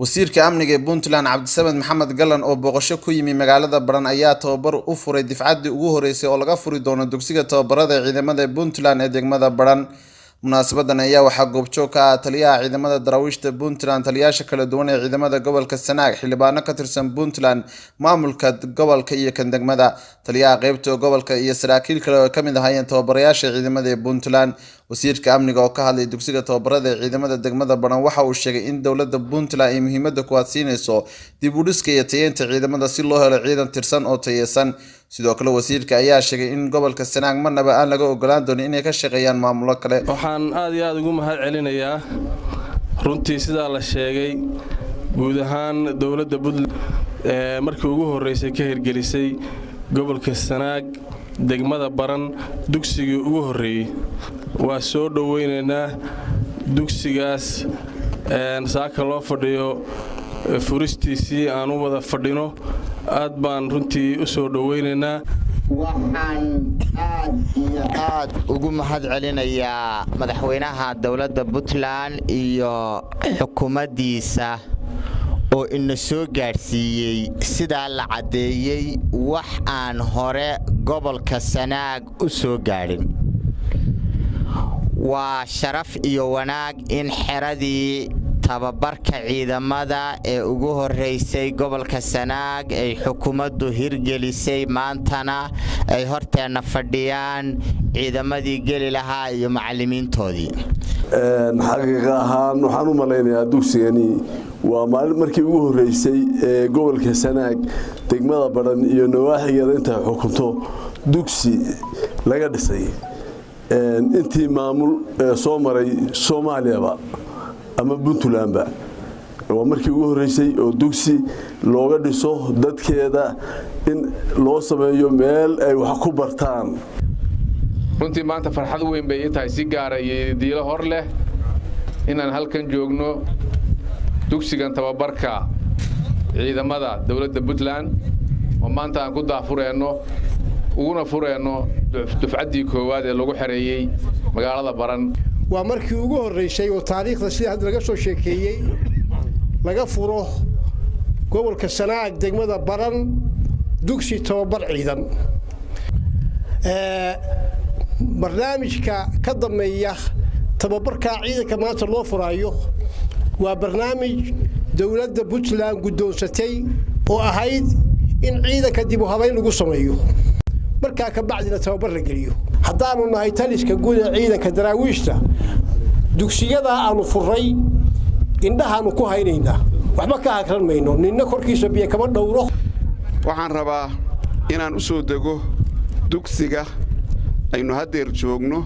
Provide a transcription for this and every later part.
wasiirka amniga ee Puntland Cabdisamed Maxamed Galan oo booqasho ku yimi magaalada Baran ayaa tababar u furay difcadii ugu horeysay oo laga furi doono dugsiga tababarada ciidamada Puntland ee degmada Baran. Munaasabadan ayaa waxaa goobjoog ka ah taliyaha ciidamada daraawiishta Puntland, taliyayaasha kala duwan ee ciidamada gobolka Sanaag, xildhibaano ka tirsan Puntland, maamulka gobolka iyo kan degmada, taliyaha qaybta gobolka iyo saraakiil kale oo kamid ahaayeen tababarayaasha ciidamada ee Puntland. Wasiirka amniga oo ka hadlay dugsiga tababarada ee ciidamada degmada Baran waxa uu sheegay in dowladda Puntland ay muhiimada ku siinayso dib u dhiska iyo tayeynta ciidamada si loo helo ciidan tirsan oo tayeysan. sidoo kale wasiirka ayaa sheegay in gobolka Sanaag marnaba aan laga ogolaan doonin inay ka shaqeeyaan maamulo kale. waxaan aad iyo aad ugu mahad celinayaa runtii sida la sheegay guud ahaan dawladda Puntland markii ugu horeysay ka hirgelisay gobolka Sanaag degmada Baran dugsigii ugu horeeyay waa soo dhaweynaynaa dugsigaas saaka loo fadhiyo furistiisii aan u wada fadhino aad baan runtii u soo dhaweynaynaa. waxaan aad ugu mahad celinayaa madaxweynaha dawladda Puntland iyo xukuumaddiisa oo ina soo gaarsiiyay sida la cadeeyay wax aan hore gobolka Sanaag u soo gaarin. waa sharaf iyo wanaag in xiradii tababarka ciidamada ee ugu horeysay gobolka Sanaag ay xukuumaddu hirgelisay maantana ay horteena fadhiyaan ciidamadii geli lahaa iyo macallimiintoodii. xaqiiqa ahaan waxaan u maleynayaa dugsigani waa maalin markii ugu horeysay ee gobolka Sanaag degmada Baran iyo nawaaxigeeda inta xukunto dugsi laga dhisay intii maamul soo maray Soomaaliya ama Puntland waa markii ugu horeysay oo dugsi looga dhiso dadkeeda in loo sameeyo meel ay wax ku bartaan. runtii maanta farxad weyn bay tahay si gaar ah diilo hor leh inaan halkan joogno dugsigan tababarka ciidamada dawladda Puntland oo maanta aan ku daafureyno uguna fureyno dufcadii koowaad ee lagu xareeyay magaalada Baran. waa markii ugu horeysay oo taariikhda sida hadda laga soo sheekeeyay laga furo gobolka Sanaag degmada Baran dugsi tababar ciidan. barnaamijka ka dambeeya tababarka ciidanka maanta loo furayo waa barnaamij dawladda Puntland gudoonsatay oo ahayd in ciidanka dib u habeyn lagu sameeyo marka ka bacdina tababar la geliyo. haddaanu nahay taliska guud ee ciidanka daraawiishta dugsiyada aanu furay indhahaanu ku haynaynaa waxba ka akran mayno ninna korkiisa biyo kama dhowro. waxaan rabaa inaan u soo dego dugsiga aynu hadeer joogno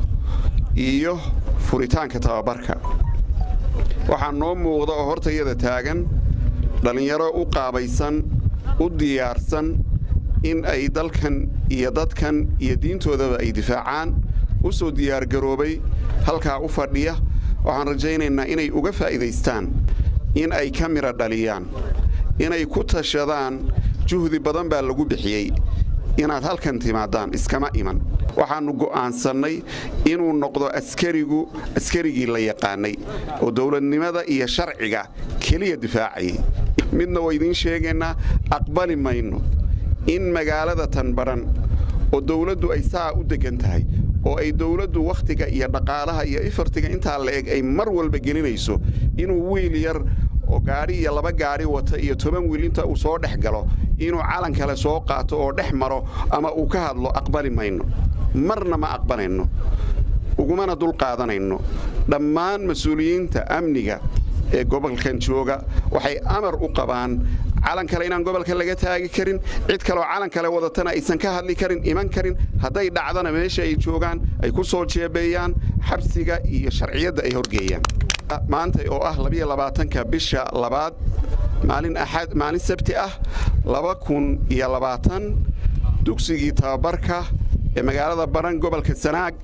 iyo furitaanka tababarka. waxaan noo muuqda oo hortayada taagan dhalinyaro u qaabaysan u diyaarsan in ay dalkan iyo dadkan iyo diintoodaba ay difaacaan u soo diyaar garoobay halka u fadhiya. waxaan rajaynaynaa inay uga faa'iideystaan in ay ka mira dhaliyaan inay ku tashadaan juhdi badan baa lagu bixiyay inaad halkan timaadaan iskama iman. waxaanu go'aansanay inuu noqdo askarigii la yaqaanay oo dawladnimada iyo sharciga kaliya difaacay. midna waa idin sheegaynaa aqbali mayno in magaalada tan Baran oo dawladdu ay saa u degan tahay oo ay dawladdu waqtiga iyo dhaqaalaha iyo ifartiga inta la eeg ay mar walba gelinayso inuu wiil yar oo gaari iyo laba gaari wata iyo 10 wiil inta uu soo dhex galo inuu calan kale soo qaato oo dhex maro ama uu ka hadlo aqbali mayno. marna ma aqbalayno ugumana dul qaadanayno. dhammaan mas'uuliyiinta amniga ee gobolkan jooga waxay amar u qabaan calan kale inaan gobolka laga taagi karin, cid kale oo calan kale wadatana aysan ka hadli karin, iman karin. haday dhacdana meesha ay joogaan ay ku soo jeebeeyaan xabsiga iyo sharciyada ay horgeeyaan. maanta oo ah 22ka bisha labaad maalin sabti ah 2020 dugsigii tababarka ee magaalada Baran gobolka Sanaag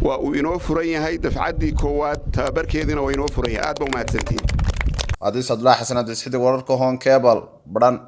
waa uu inoo furan yahay dafcadii koowaad tababarkeedina waa inoo furan yahay. aad baa u mahadsantiin. Adis Abdullah Xasan Adis Xidi wararka Hon Cable Baran.